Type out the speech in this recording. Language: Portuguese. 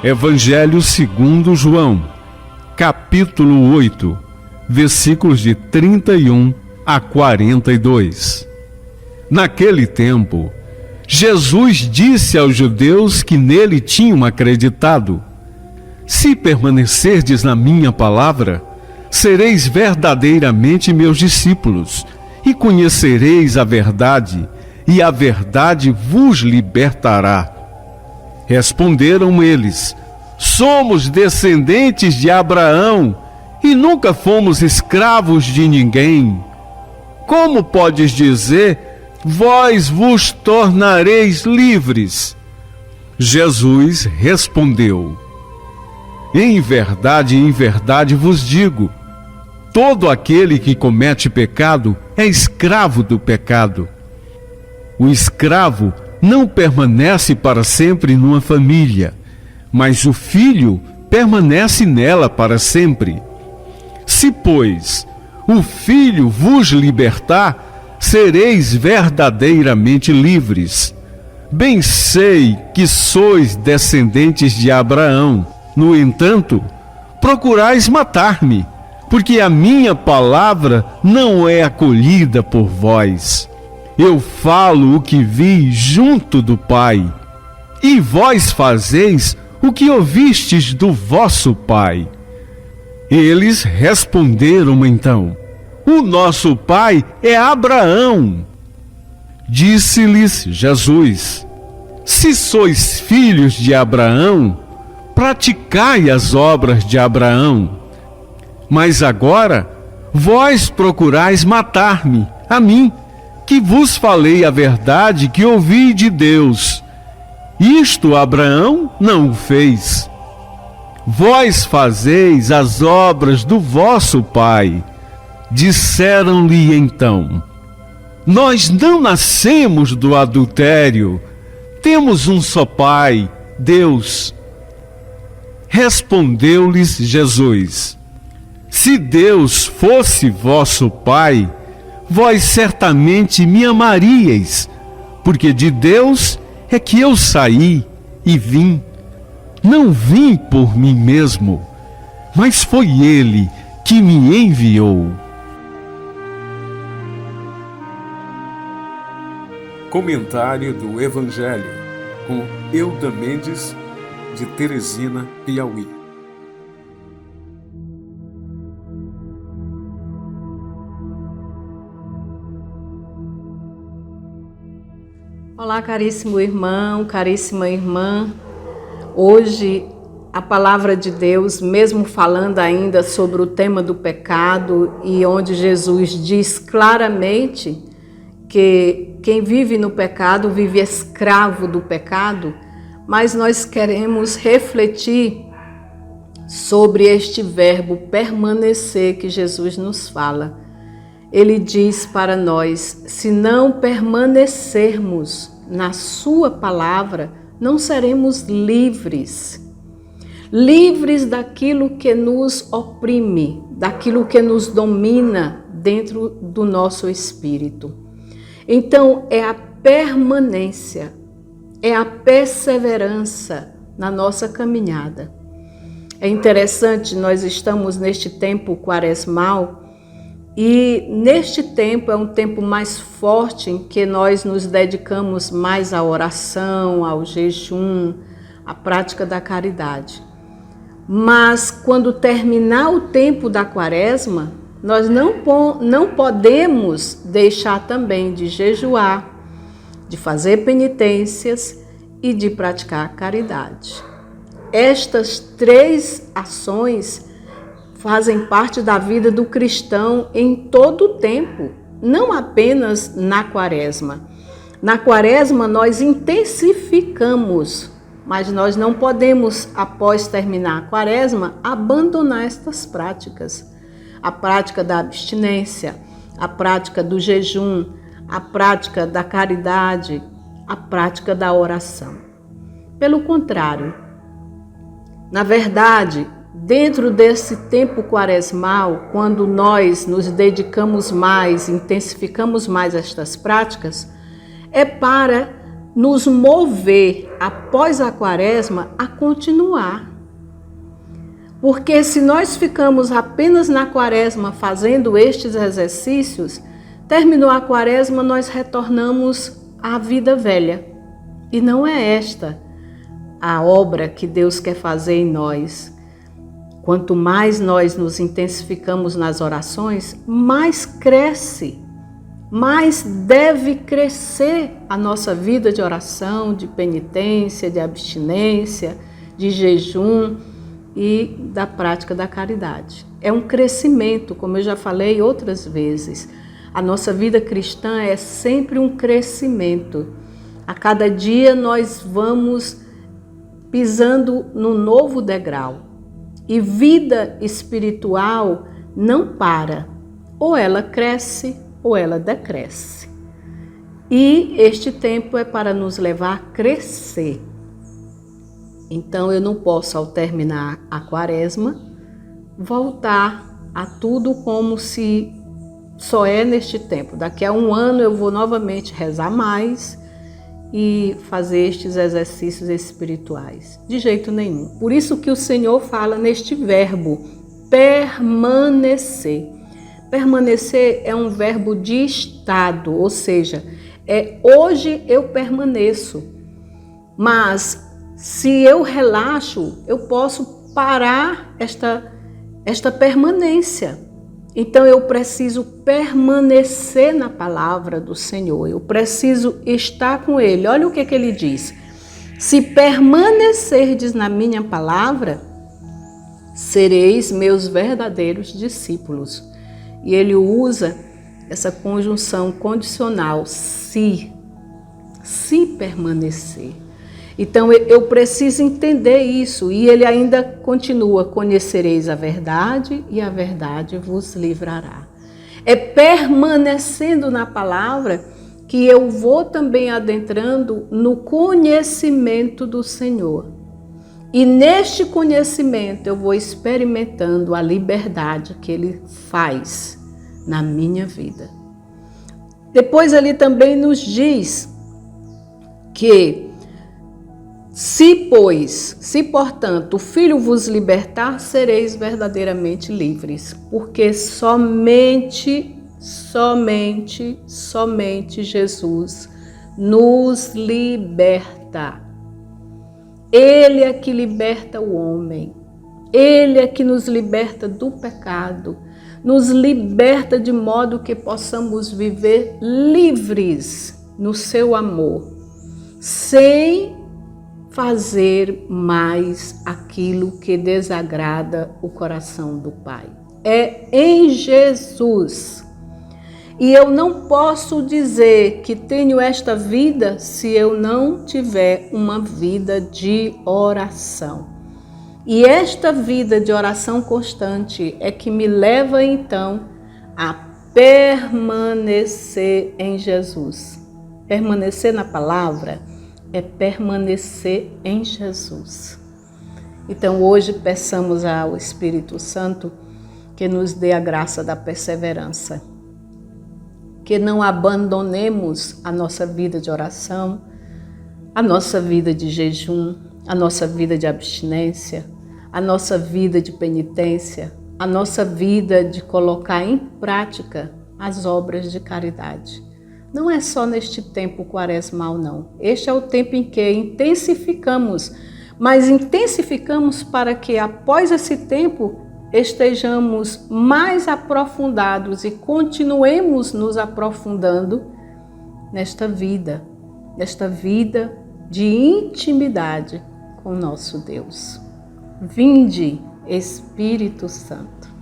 Evangelho segundo João, capítulo 8, versículos de 31 a 42. Naquele tempo, Jesus disse aos judeus que nele tinham acreditado: Se permanecerdes na minha palavra, sereis verdadeiramente meus discípulos, e conhecereis a verdade, e a verdade vos libertará. Responderam eles: Somos descendentes de Abraão e nunca fomos escravos de ninguém. Como podes dizer, vós vos tornareis livres? Jesus respondeu: em verdade vos digo, todo aquele que comete pecado é escravo do pecado. O escravo não permanece para sempre numa família, mas o filho permanece nela para sempre. Se, pois, o filho vos libertar, sereis verdadeiramente livres. Bem sei que sois descendentes de Abraão. No entanto, procurais matar-me, porque a minha palavra não é acolhida por vós. Eu falo o que vi junto do Pai, e vós fazeis o que ouvistes do vosso pai. Eles responderam então: O nosso pai é Abraão. Disse-lhes Jesus: Se sois filhos de Abraão, praticai as obras de Abraão. Mas agora vós procurais matar-me, a mim, que vos falei a verdade que ouvi de Deus. Isto Abraão não o fez. Vós fazeis as obras do vosso pai. Disseram-lhe então: Nós não nascemos do adultério. Temos um só pai, Deus. Respondeu-lhes Jesus: Se Deus fosse vosso pai, vós certamente me amaríeis, porque de Deus é que eu saí e vim. Não vim por mim mesmo, mas foi Ele que me enviou. Comentário do Evangelho, com Euda Mendes, de Teresina, Piauí. Olá, caríssimo irmão, caríssima irmã. Hoje, a palavra de Deus, mesmo falando ainda sobre o tema do pecado, e onde Jesus diz claramente que quem vive no pecado vive escravo do pecado, mas nós queremos refletir sobre este verbo permanecer que Jesus nos fala. Ele diz para nós: se não permanecermos na sua palavra, não seremos livres. Livres daquilo que nos oprime, daquilo que nos domina dentro do nosso espírito. Então, é a permanência, é a perseverança na nossa caminhada. É interessante, nós estamos neste tempo quaresmal, e neste tempo é um tempo mais forte em que nós nos dedicamos mais à oração, ao jejum, à prática da caridade. Mas quando terminar o tempo da quaresma, nós não podemos deixar também de jejuar, de fazer penitências e de praticar a caridade. Estas três ações fazem parte da vida do cristão em todo o tempo, não apenas na quaresma. Na quaresma nós intensificamos, mas nós não podemos, após terminar a quaresma, abandonar estas práticas. A prática da abstinência, a prática do jejum, a prática da caridade, a prática da oração. Pelo contrário, na verdade, dentro desse tempo quaresmal, quando nós nos dedicamos mais, intensificamos mais estas práticas, é para nos mover após a quaresma a continuar. Porque se nós ficamos apenas na quaresma fazendo estes exercícios, terminou a quaresma, nós retornamos à vida velha. E não é esta a obra que Deus quer fazer em nós. Quanto mais nós nos intensificamos nas orações, mais cresce, mais deve crescer a nossa vida de oração, de penitência, de abstinência, de jejum e da prática da caridade. É um crescimento, como eu já falei outras vezes. A nossa vida cristã é sempre um crescimento. A cada dia nós vamos pisando no novo degrau. E vida espiritual não para. Ou ela cresce ou ela decresce. E este tempo é para nos levar a crescer. Então eu não posso, ao terminar a quaresma, voltar a tudo como se só é neste tempo. Daqui a um ano eu vou novamente rezar mais e fazer estes exercícios espirituais. De jeito nenhum. Por isso que o Senhor fala neste verbo, permanecer. Permanecer é um verbo de estado, ou seja, hoje eu permaneço, mas se eu relaxo, eu posso parar esta permanência. Então eu preciso permanecer na palavra do Senhor, eu preciso estar com Ele. Olha o que ele diz: se permanecerdes na minha palavra, sereis meus verdadeiros discípulos. E ele usa essa conjunção condicional, se permanecer. Então eu preciso entender isso, e ele ainda continua: conhecereis a verdade e a verdade vos livrará. É permanecendo na palavra que eu vou também adentrando no conhecimento do Senhor. E neste conhecimento eu vou experimentando a liberdade que Ele faz na minha vida. Depois ele também nos diz que se portanto o Filho vos libertar, sereis verdadeiramente livres, porque somente Jesus nos liberta. Ele é que liberta o homem. Ele é que nos liberta do pecado, nos liberta de modo que possamos viver livres no seu amor, sem fazer mais aquilo que desagrada o coração do Pai. É em Jesus. E eu não posso dizer que tenho esta vida se eu não tiver uma vida de oração. E esta vida de oração constante é que me leva então a permanecer em Jesus. Permanecer na palavra é permanecer em Jesus. Então hoje peçamos ao Espírito Santo que nos dê a graça da perseverança, que não abandonemos a nossa vida de oração, a nossa vida de jejum, a nossa vida de abstinência, a nossa vida de penitência, a nossa vida de colocar em prática as obras de caridade. Não é só neste tempo quaresmal, não. Este é o tempo em que intensificamos, mas intensificamos para que após esse tempo estejamos mais aprofundados e continuemos nos aprofundando nesta vida de intimidade com nosso Deus. Vinde, Espírito Santo.